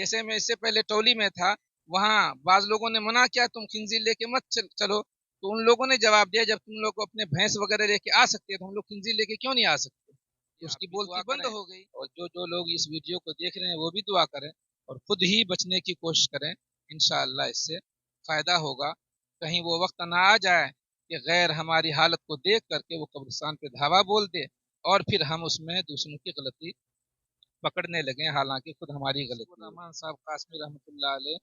जैसे मैं इससे पहले टोली में था, वहाँ बाज लोगों ने मना किया तुम खिंजीर लेके मत चलो, तो उन लोगों ने जवाब दिया जब तुम लोग अपने भैंस वगैरह लेके आ सकते हैं तो हम लोग खिंजीर लेके क्यों नहीं आ सकते। तो उसकी बोलती बंद हो गई। और जो जो लोग इस वीडियो को देख रहे हैं वो भी दुआ करें और खुद ही बचने की कोशिश करें, इंशाअल्लाह इससे फायदा होगा। कहीं वो वक्त ना आ जाए कि गैर हमारी हालत को देख करके वो कब्रिस्तान पे धावा बोल दे और फिर हम उसमें दूसरों की गलती पकड़ने लगे, हालांकि खुद हमारी गलती। रहमान साहब कासमी रहमतुल्लाह अलैह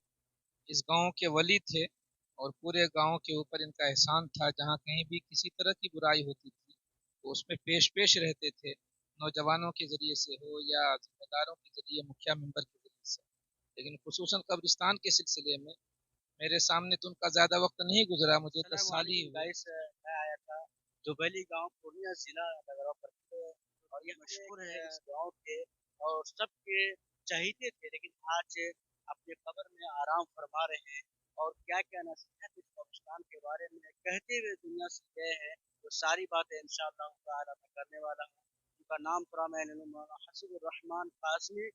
इस गांव के वली थे और पूरे गांव के ऊपर इनका एहसान था। जहां कहीं भी किसी तरह की बुराई होती थी तो उसमें पेश पेश रहते थे, नौजवानों के जरिए से हो या जिम्मेदारों के जरिए, मुखिया मेंबर के जरिए से। लेकिन खुसूसन कब्रिस्तान के सिलसिले में मेरे सामने तो उनका ज्यादा वक्त नहीं गुजरा, मुझे 10 साल ही हुए। मैं आया था जुबैली गांव, पूर्णिया जिला और ये मशहूर है इस गांव के और सबके चहीते थे, लेकिन आज अपने कब्र में आराम फरमा रहे हैं। और क्या क्या नसीहत इस कब्रिस्तान के बारे में कहते हुए दुनिया से गए हैं, वो सारी बातें इंशाअल्लाह ताला मैं करने वाला हूँ। उनका नाम थोड़ा मैंने हसीबुर रहमान कासमी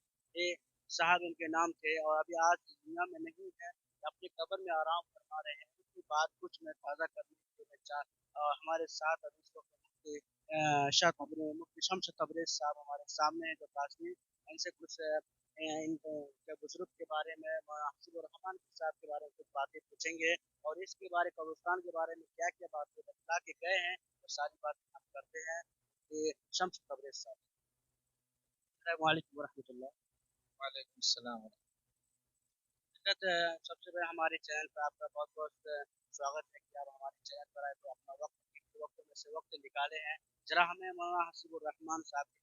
साहब उनके नाम थे और अभी आज दुनिया में नहीं है, अपनी कब्र में आराम फरमा रहे हैं। उनकी बात कुछ मैं ताज़ा करने के लिए हमारे साथ अभी इस वक्त मुफ्ती शम्स तबरेज़ साहब हमारे सामने हैं जो कासमी, इनसे कुछ इन बुजुर्ग के बारे में हसीबुर रहमान साहब के बारे में कुछ बातें पूछेंगे और इसके बारे कब्रिस्तान के बारे में क्या क्या बातें बतला के गए हैं वो सारी बातें हम करते हैं। ये शम्स तबरेज़ साहब। अस्सलामु अलैकुम वरहमतुल्लाह। वालेकुम सलाम। सबसे पहले हमारे चैनल पर आपका बहुत बहुत स्वागत है कि आप हमारे चैनल पर आए तो अपना वक्त में से वक्त निकाले हैं। जरा हमें मौलाना हसीबुर रहमान साहब के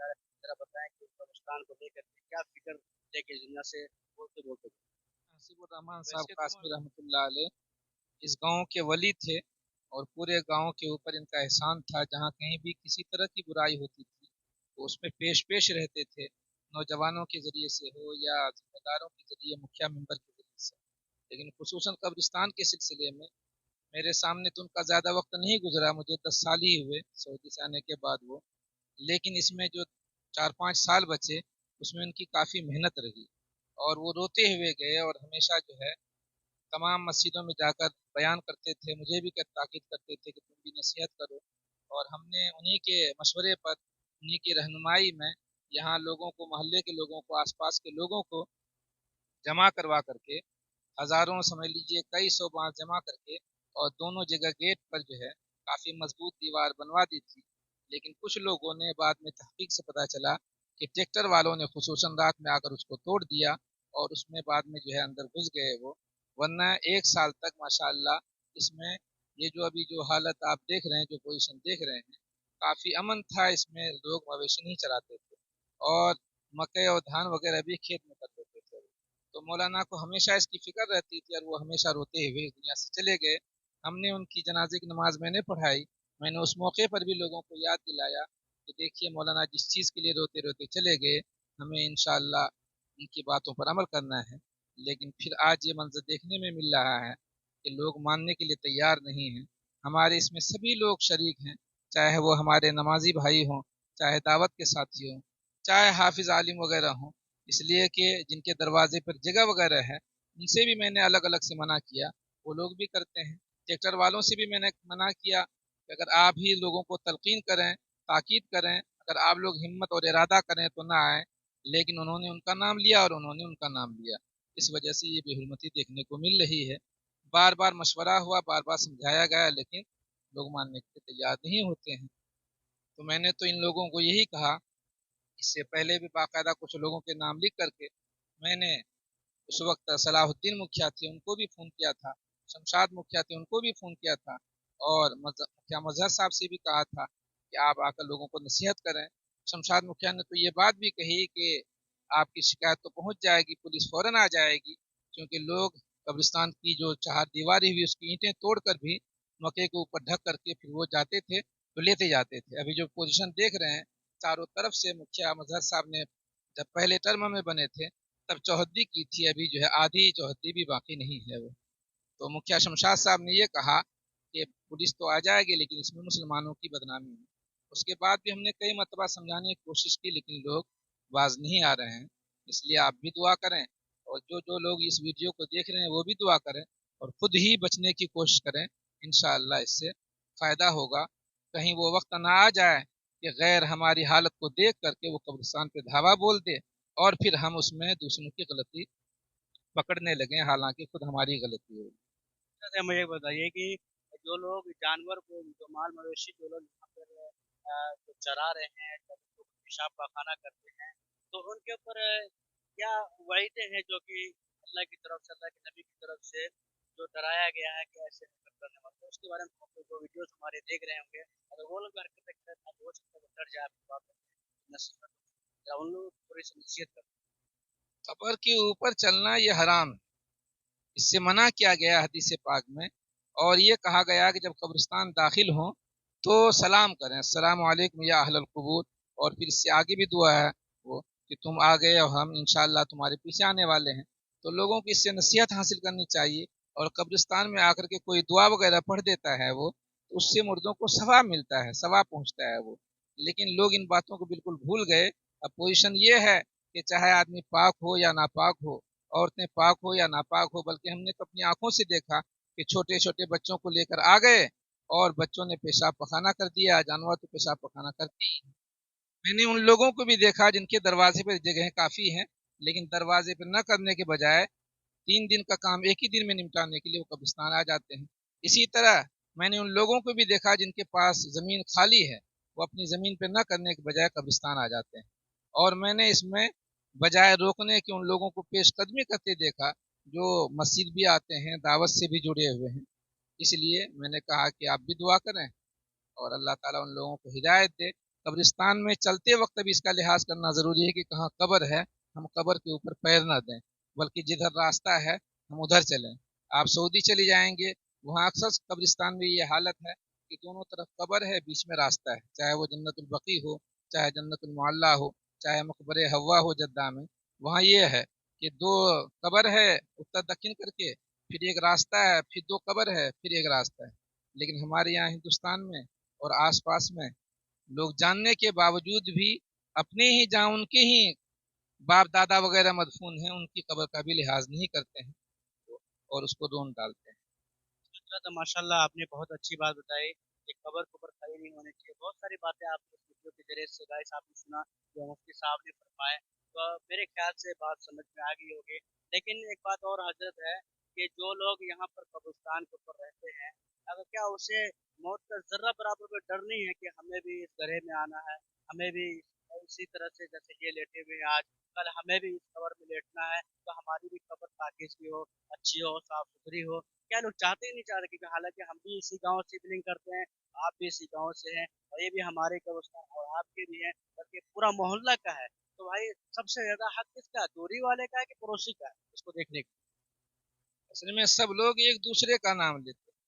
बारे में जरा बताएं कि कब्रिस्तान को लेकर के क्या फिक्र लेके दुनिया से बोलते बोलते। हसीबुर रहमान साहब कासमी रहमतुल्लाह अलैह इस गांव के वली थे और पूरे गांव के ऊपर इनका एहसान था। जहां कहीं भी किसी तरह की बुराई होती थी तो उसमें पेश पेश रहते थे, नौजवानों के जरिए से हो या जिम्मेदारों के जरिए, मुखिया मेंबर के जरिए से। लेकिन खुसूसन कब्रिस्तान के सिलसिले में मेरे सामने तो उनका ज्यादा वक्त नहीं गुजरा, मुझे 10 साल ही हुए सऊदी से आने के बाद वो। लेकिन इसमें जो 4-5 साल बचे उसमें उनकी काफी मेहनत रही और वो रोते हुए गए और हमेशा जो है तमाम मस्जिदों में जाकर बयान करते थे, मुझे भी ताकीद करते थे कि तुम भी नसीहत करो। और हमने उन्हीं के मशवरे पर, उन्हीं की रहनुमाई में यहाँ लोगों को, मोहल्ले के लोगों को, आसपास के लोगों को जमा करवा करके, हजारों समझ लीजिए कई सौ बांस जमा करके और दोनों जगह गेट पर जो है काफी मजबूत दीवार बनवा दी थी। लेकिन कुछ लोगों ने बाद में तहकीक से पता चला कि ट्रैक्टर वालों ने खुसूसन रात में आकर उसको तोड़ दिया और उसमें बाद में जो है अंदर घुस गए वो। वरना 1 साल तक माशाअल्लाह इसमें ये जो अभी जो हालत आप देख रहे हैं, जो पोजीशन देख रहे हैं, काफी अमन था। इसमें लोग मवेशी नहीं चराते थे और मकई और धान वगैरह भी खेत में करते थे। तो मौलाना को हमेशा इसकी फिक्र रहती थी और वो हमेशा रोते हुए इस दुनिया से चले गए। हमने उनकी जनाजे की नमाज मैंने पढ़ाई, मैंने उस मौके पर भी लोगों को याद दिलाया कि देखिए मौलाना जिस चीज़ के लिए रोते रोते चले गए, हमें इंशाअल्लाह उनकी बातों पर अमल करना है। लेकिन फिर आज ये मंजर देखने में मिल रहा है कि लोग मानने के लिए तैयार नहीं हैं। हमारे इसमें सभी लोग शरीक हैं, चाहे वो हमारे नमाजी भाई हों, चाहे दावत के साथी हों, चाहे हाफिज आलिम वगैरह हों। इसलिए कि जिनके दरवाजे पर जगह वगैरह है उनसे भी मैंने अलग अलग से मना किया, वो लोग भी करते हैं। ट्रैक्टर वालों से भी मैंने मना किया कि अगर आप ही लोगों को तलकीन करें, ताकीद करें, अगर आप लोग हिम्मत और इरादा करें तो ना आए। लेकिन उन्होंने उनका नाम लिया और उन्होंने उनका नाम लिया, इस वजह से ये बेहुरमती देखने को मिल रही है। बार बार मशवरा हुआ, बार बार समझाया गया, लेकिन लोग मानने के लिए तैयार नहीं होते हैं। तो मैंने तो इन लोगों को यही कहा, इससे पहले भी बाकायदा कुछ लोगों के नाम लिख करके मैंने उस वक्त सलाहुद्दीन मुखिया थे उनको भी फ़ोन किया था, शमशाद मुखिया थे उनको भी फ़ोन किया था और मुखिया मजहर साहब से भी कहा था कि आप आकर लोगों को नसीहत करें। शमशाद मुखिया ने तो ये बात भी कही कि आपकी शिकायत तो पहुंच जाएगी, पुलिस फौरन आ जाएगी, क्योंकि लोग कब्रिस्तान की जो चार दीवारी हुई उसकी ईंटें तोड़कर भी मक्के के ऊपर ढक करके फिर वो जाते थे तो लेते जाते थे। अभी जो पोजीशन देख रहे हैं चारों तरफ से, मुखिया मजहर साहब ने जब पहले टर्म में बने थे तब चौहद्दी की थी, अभी जो है आधी चौहद्दी भी बाकी नहीं है वो। तो मुखिया शमशाद साहब ने ये कहा कि पुलिस तो आ जाएगी लेकिन इसमें मुसलमानों की बदनामी है। उसके बाद भी हमने कई मरतबा समझाने की कोशिश की लेकिन लोग बाज नहीं आ रहे हैं। इसलिए आप भी दुआ करें اور जो लोग इस वीडियो को देख रहे हैं वो भी दुआ करें और खुद ही बचने की कोशिश करें। इंशाअल्लाह इससे फ़ायदा होगा। कहीं वो वक्त ना आ जाए कि गैर हमारी हालत को देख करके वो कब्रिस्तान पे धावा बोल दे और फिर हम उसमें दूसरों की गलती पकड़ने लगे, हालांकि खुद हमारी गलती होगी। अच्छा, मुझे बताइए कि जो लोग जानवर को, जो माल मवेशी जो लोग यहाँ पर जो चरा रहे हैं, जो पेशाब पाखाना करते हैं, तो उनके ऊपर क्या वाइदें हैं जो कि अल्लाह की तरफ से, अल्लाह के नबी की तरफ से जो डराया गया है कि ऐसे हरकत करने वाले, तो उसके बारे में आप जो वीडियोस हमारे देख रहे होंगे, अगर वो लोग हरकत करते हैं तो हो सकता है वो डर जाए आपकी बात में, नसीहत या उन लोगों को थोड़ी सी नसीहत कर। कब्र के ऊपर चलना ये हराम है, इससे मना किया गया हदीस पाक में। और ये कहा गया कि जब कब्रिस्तान दाखिल हो तो सलाम करें, अस्सलाम वालेकुम या अहलल कुबूर। और फिर इससे आगे भी दुआ है वो कि तुम आ गए और हम इंशाअल्लाह तुम्हारे पीछे आने वाले हैं। तो लोगों को इससे नसीहत हासिल करनी चाहिए। और कब्रिस्तान में आकर के कोई दुआ वगैरह पढ़ देता है वो, तो उससे मुर्दों को सवाब मिलता है, सवाब पहुंचता है वो। लेकिन लोग इन बातों को बिल्कुल भूल गए। अब पोजीशन ये है कि चाहे आदमी पाक हो या नापाक हो, औरतें पाक हो या नापाक हो, बल्कि हमने तो अपनी आंखों से देखा कि छोटे छोटे बच्चों को लेकर आ गए और बच्चों ने पेशाब पखाना कर दिया। जानवर तो पेशाब पखाना करते ही हैं। मैंने उन लोगों को भी देखा जिनके दरवाजे पर जगह काफी है, लेकिन दरवाजे पर न करने के बजाय 3 दिन का काम एक ही दिन में निपटाने के लिए वो कब्रिस्तान आ जाते हैं। इसी तरह मैंने उन लोगों को भी देखा जिनके पास जमीन खाली है, वो अपनी जमीन पर न करने के बजाय कब्रिस्तान आ जाते हैं। और मैंने इसमें बजाय रोकने के उन लोगों को पेशकदमी करते देखा जो मस्जिद भी आते हैं, दावत से भी जुड़े हुए हैं। इसलिए मैंने कहा कि आप भी दुआ करें और अल्लाह ताला उन लोगों को हिदायत दे। कब्रिस्तान में चलते वक्त भी इसका लिहाज करना ज़रूरी है कि कहाँ कब्र है, हम कब्र के ऊपर पैर न दें, बल्कि जिधर रास्ता है हम उधर चलें। आप सऊदी चले जाएंगे, वहाँ अक्सर कब्रिस्तान में ये हालत है कि दोनों तरफ कब्र है, बीच में रास्ता है, चाहे वो जन्नतुल बकी हो, चाहे जन्नतुल मुअल्ला हो, चाहे मकबरे हवा हो जद्दा में। वहाँ ये है कि दो कब्र है उत्तर दक्षिण करके, फिर एक रास्ता है, फिर दो कब्र है, फिर एक रास्ता है। लेकिन हमारे यहाँ हिंदुस्तान में और आसपास में लोग जानने के बावजूद भी अपने ही जहाँ उनके ही बाप दादा वगैरह मदफून हैं उनकी कब्र का भी लिहाज नहीं करते हैं और उसको रोन डालते हैं। तो माशाल्लाह आपने बहुत अच्छी बात बताई कि कब्र के ऊपर खड़ी नहीं होनी चाहिए। बहुत सारी बातें आपने इस वीडियो के जरिए से गाइस आपने सुना जो मुफ्ती साहब ने फरमाया, तो मेरे ख्याल से बात समझ में आ गई होगी। लेकिन एक बात और हजरत है कि जो लोग यहाँ पर कब्रिस्तान के ऊपर रहते हैं, अगर क्या उसे मौत का जर्रा बराबर कोई डर नहीं है कि हमें भी इस गड्ढे में आना है, हमें भी इसी तरह से जैसे ये लेटे हुए हैं आज, कल हमें भी इस कब्र में लेटना है, तो हमारी भी कब्र पाकीज़ हो, अच्छी हो, साफ सुथरी हो। क्या लोग चाहते ही नहीं चाहते, क्योंकि हालांकि हम भी इसी गांव से बिलोंग करते हैं, आप भी इसी गांव से हैं, और ये भी हमारे कब्रिस्तान और आपके भी हैं, बल्कि पूरा मोहल्ला का है। तो भाई सबसे ज्यादा हक किसका है, दूरी वाले का है कि पड़ोसी का है इसको देखने का? असल में सब लोग एक दूसरे का नाम लेते हैं।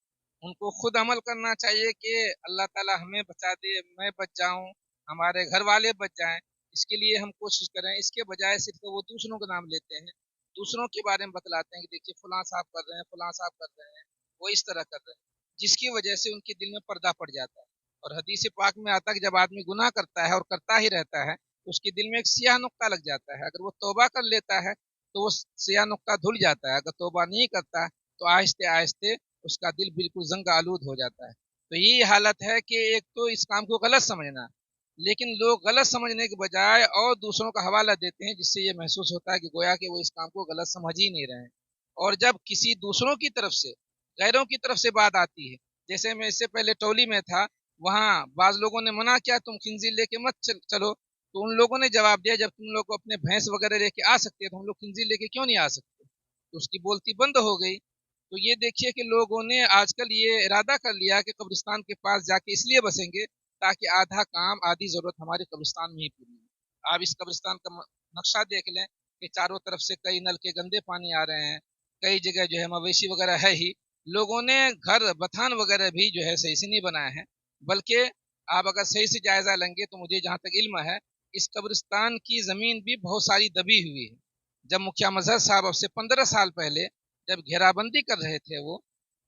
उनको खुद अमल करना चाहिए कि अल्लाह ताला हमें बचा दे, मैं बच जाऊं, हमारे घर वाले बच जाएं। इसके लिए हम कोशिश करें। इसके बजाय सिर्फ वो दूसरों का नाम लेते हैं, दूसरों के बारे में बतलाते हैं कि देखिए फलां साहब कर रहे हैं, फलां साहब कर रहे हैं, वो इस तरह कर रहे हैं, जिसकी वजह से उनके दिल में पर्दा पड़ जाता है। और हदीस पाक में आता है कि जब आदमी गुनाह करता है और करता ही रहता है तो उसके दिल में एक सियाह नुक्ता लग जाता है। अगर वो तौबा कर लेता है तो वो सियाह नुक्ता धुल जाता है, अगर तौबा नहीं करता तो आहिस्ते आहिस्ते उसका दिल बिल्कुल जंग आलूद हो जाता है। तो यही हालत है कि एक तो इस काम को गलत समझना, लेकिन लोग गलत समझने के बजाय और दूसरों का हवाला देते हैं, जिससे ये महसूस होता है कि गोया कि वो इस काम को गलत समझ ही नहीं रहे हैं। और जब किसी दूसरों की तरफ से, गैरों की तरफ से बात आती है, जैसे मैं इससे पहले टोली में था, वहाँ बाज लोगों ने मना किया तुम खिंजीर लेके मत चलो, तो उन लोगों ने जवाब दिया जब तुम लोग अपने भैंस वगैरह लेके आ सकते हैं तो हम लोग खिंजीर लेके क्यों नहीं आ सकते। तो उसकी बोलती बंद हो गई। तो ये देखिए कि लोगों ने आजकल ये इरादा कर लिया कि कब्रिस्तान के पास जाके इसलिए बसेंगे ताकि आधा काम आधी जरूरत हमारे कब्रिस्तान में ही पूरी हो। आप इस कब्रिस्तान का नक्शा देख लें कि चारों तरफ से कई नल के गंदे पानी आ रहे हैं, कई जगह जो है मवेशी वगैरह है ही। लोगों ने घर बथान वगैरह भी जो है सही से नहीं बनाए हैं, बल्कि आप अगर सही से जायजा लेंगे तो मुझे जहाँ तक इल्म है इस कब्रिस्तान की जमीन भी बहुत सारी दबी हुई है। जब मुखिया मजहर साहब अब से 15 साल पहले जब घेराबंदी कर रहे थे वो,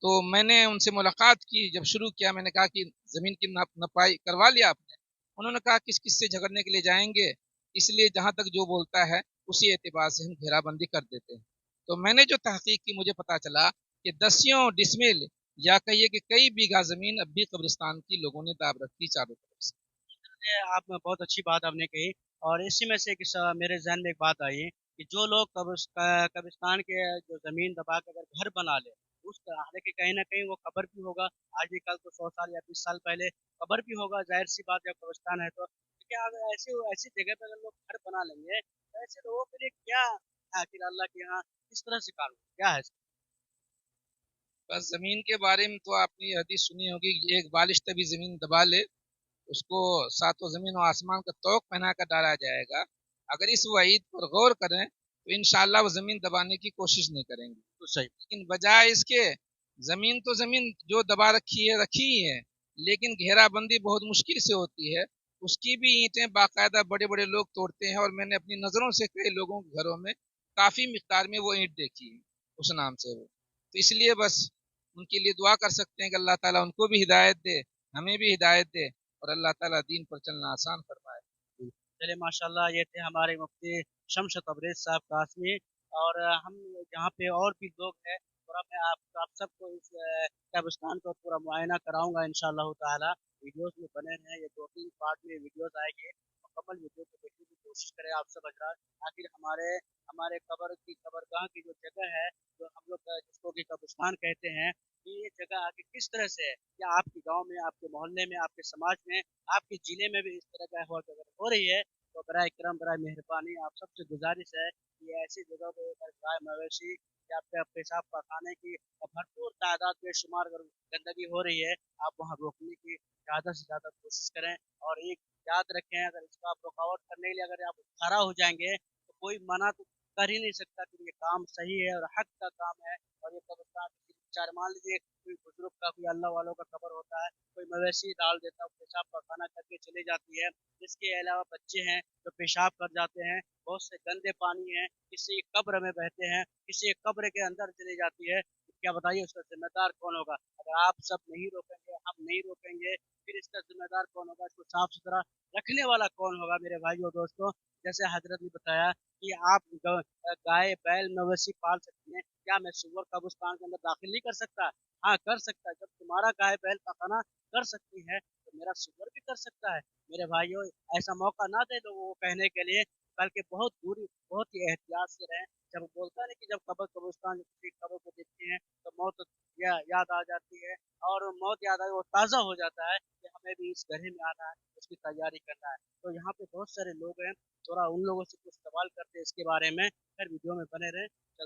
तो मैंने उनसे मुलाकात की। जब शुरू किया मैंने कहा कि ज़मीन की नपाई करवा लिया आपने? उन्होंने कहा किस किस से झगड़ने के लिए जाएंगे, इसलिए जहाँ तक जो बोलता है उसी एतबार से हम घेराबंदी कर देते हैं। तो मैंने जो तहकीक की, मुझे पता चला कि दसियों डिसमिल या कहिए कि कई बीघा जमीन अब भी कब्रिस्तान की लोगों ने दाब रखी चारों तरफ से। ये आप बहुत अच्छी बात आपने कही, और इसी में से मेरे जहन में एक बात आई कि जो लोग कब्रिस्तान के जो जमीन दबा के अगर घर बना ले, उस हालांकि कहीं ना कहीं वो कब्र भी होगा, आज ही कल तो 100 साल या 20 साल पहले कब्र भी होगा, जाहिर सी बात, जब कब्रिस्तान है तो क्या अगर ऐसी ऐसी जगह पर अगर लोग घर बना लेंगे तो ऐसे लोगों के लिए क्या आखिर अल्लाह के यहाँ किस तरह से कानून क्या है? बस जमीन के बारे में तो आपने ये हदीस सुनी होगी, एक बालिश तभी जमीन दबा ले, उसको सातों जमीन और आसमान का तोक पहना कर डाला जाएगा। अगर इस वईद पर गौर करें तो इंशाअल्लाह वो जमीन दबाने की कोशिश नहीं करेंगे। तो सही। लेकिन बजाय इसके, जमीन तो जमीन जो दबा रखी ही है, लेकिन घेराबंदी बहुत मुश्किल से होती है। उसकी भी ईंटें बाकायदा बड़े बड़े लोग तोड़ते हैं, और मैंने अपनी नज़रों से कई लोगों के घरों में काफ़ी मिकदार में वो ईंट देखी है उस नाम से वो। तो इसलिए बस उनके लिए दुआ कर सकते हैं कि अल्लाह ताला उनको भी हिदायत दे, हमें भी हिदायत दे, और अल्लाह ताला दीन पर चलना आसान फरमाए। चलिए माशाल्लाह, ये थे हमारे मुफ्ती शम्स तबरेज़ साहब कासमी, और हम यहाँ पे और भी लोग हैं, और मैं आप सबको इस कब्रिस्तान का पूरा मुआयना कराऊंगा इंशाअल्लाह ताला। वीडियोस में बने रहें, ये 2-3 पार्ट में वीडियोस आएंगे, मुकम्मल वीडियो को देखने की कोशिश करें आप सब हजरात। आखिर हमारे हमारे कब्रगाह की जो जगह है, जो हम लोग जिसको कि कब्रिस्तान कहते हैं, कि ये जगह आगे किस तरह से है, या आपके गांव में, आपके मोहल्ले में, आपके समाज में, आपके जिले में भी इस तरह का अगर हो रही है, तो बराए करम बराए मेहरबानी आप सबसे गुजारिश है कि ऐसी जगह पे अगर गाय मवेशी या पेशाब पखाने की भरपूर तादाद में शुमार अगर गंदगी हो रही है, आप वहाँ रोकने की ज़्यादा से ज़्यादा कोशिश करें। और एक याद रखें, अगर इसका आप रुकावट करने के लिए अगर आप खड़ा हो जाएंगे तो कोई मना तो कर ही नहीं सकता कि ये काम सही है और हक का काम है। और ये कब्रिस्तान चार मान लीजिए कोई बुजुर्ग का, कोई अल्लाह वालों का कब्र होता है, कोई मवेशी डाल देता है, पेशाब पखाना करके चली जाती है। इसके अलावा बच्चे हैं जो पेशाब कर जाते हैं, बहुत से गंदे पानी है किसी कब्र में बहते हैं, किसी कब्र के अंदर चली जाती है, तो क्या बताइए उसका जिम्मेदार कौन होगा? अगर आप सब नहीं रोकेंगे, हम नहीं रोकेंगे, फिर इसका जिम्मेदार कौन होगा? इसको साफ सुथरा रखने वाला कौन होगा? मेरे भाइयों दोस्तों, जैसे हजरत ने बताया कि आप गाय बैल मवेशी पाल सकते हैं, क्या मैं सुअर कब्रिस्तान के अंदर दाखिल नहीं कर सकता? हाँ कर सकता है। जब तुम्हारा गाय बैल पकाना कर सकती है तो मेरा सुअर भी कर सकता है। मेरे भाइयों, ऐसा मौका ना दे लोगों को कहने के लिए, बल्कि बहुत ही एहतियात से रहें। जब बोलता है कि जब कब्रिस्तान किसी कब्र को देखते हैं तो मौत याद आ जाती है, और मौत याद आ वो ताज़ा हो जाता है कि हमें भी इस घरे में आना है, उसकी तैयारी करना है। तो यहाँ पे बहुत सारे लोग हैं, थोड़ा उन लोगों से कुछ सवाल करते हैं इसके बारे में, फिर वीडियो में बने रहें। चलते